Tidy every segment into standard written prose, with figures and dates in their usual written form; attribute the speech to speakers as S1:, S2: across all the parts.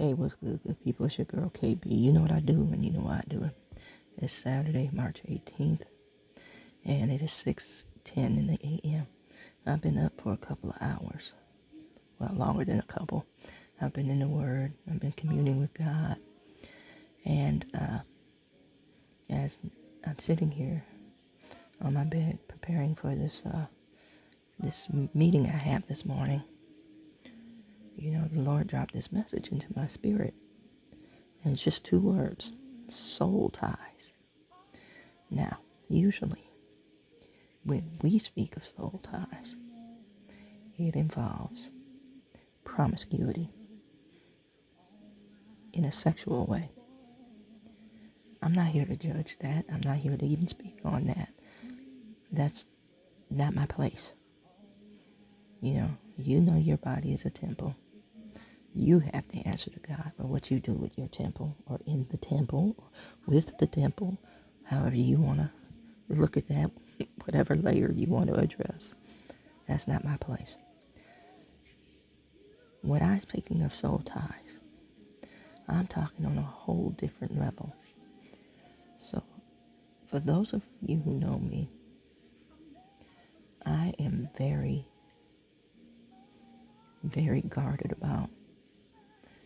S1: Hey, what's good, good people? It's your girl KB. You know what I do, and you know why I do it. It's Saturday, March 18th, and it is 6:10 in the a.m. I've been up for a couple of hours. Well, longer than a couple. I've been in the Word. I've been communing with God. And as I'm sitting here on my bed preparing for this meeting I have this morning, the Lord dropped this message into my spirit. And it's just 2 words: soul ties. Now, usually, when we speak of soul ties, it involves promiscuity in a sexual way. I'm not here to judge that. I'm not here to even speak on that. That's not my place. You know your body is a temple. You have to answer to God for what you do with your temple, or in the temple, or with the temple, however you want to look at that, whatever layer you want to address. That's not my place. When I'm speaking of soul ties, I'm talking on a whole different level. So, for those of you who know me, I am very, very guarded about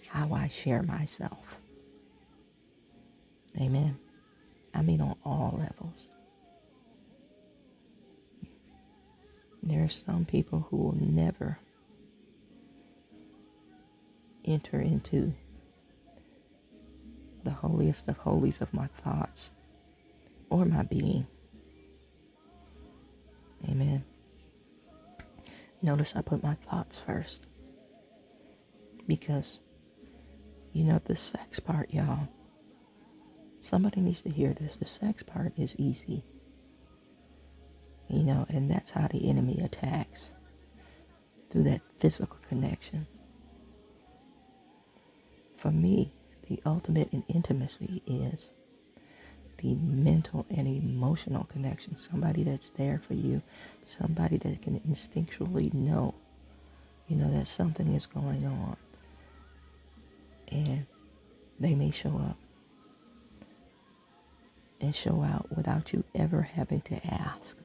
S1: how I share myself. Amen. I mean, on all levels. There are some people who will never enter into the holiest of holies of my thoughts or my being. Amen. Notice I put my thoughts first. Because, the sex part, y'all. Somebody needs to hear this. The sex part is easy. And that's how the enemy attacks. Through that physical connection. For me, the ultimate in intimacy is the mental and emotional connection. Somebody that's there for you. Somebody that can instinctually know, that something is going on. And they may show up and show out without you ever having to ask.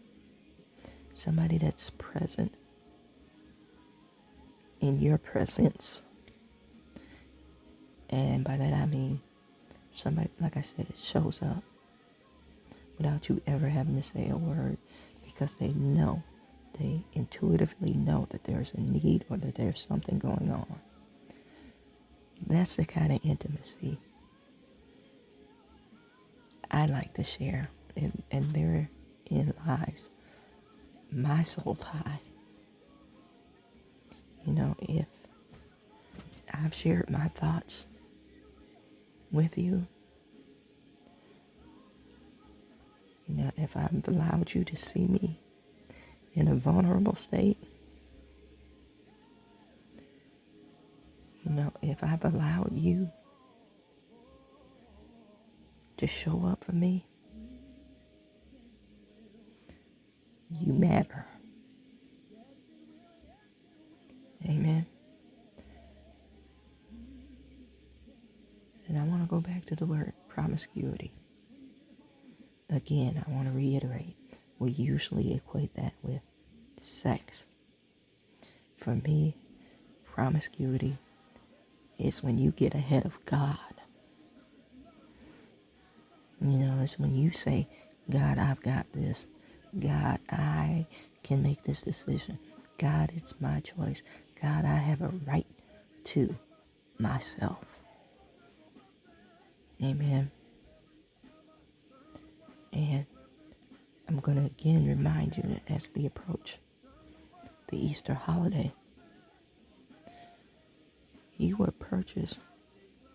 S1: Somebody that's present in your presence. And by that I mean somebody, like I said, shows up without you ever having to say a word, because they intuitively know that there's a need or that there's something going on. That's the kind of intimacy I like to share. And therein lies my soul tie. If I've shared my thoughts with you, if I've allowed you to see me in a vulnerable state, if I've allowed you to show up for me, you matter. Amen. And I want to go back to the word promiscuity. Again, I want to reiterate, we usually equate that with sex. For me, promiscuity is when you get ahead of God. It's when you say, God, I've got this. God, I can make this decision. God, it's my choice. God, I have a right to myself. Amen. And I'm going to again remind you that as we approach the Easter holiday, you were purchased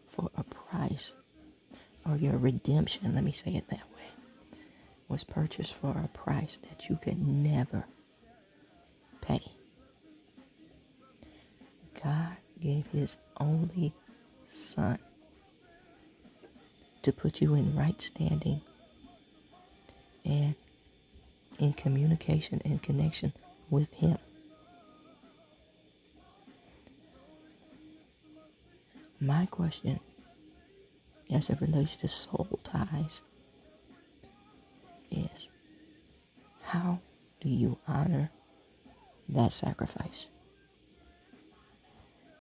S1: for a price, or your redemption, let me say it that way, was purchased for a price that you could never pay. God gave his only son to put you in right standing and in communication and connection with him. My question, as it relates to soul ties, is how do you honor that sacrifice?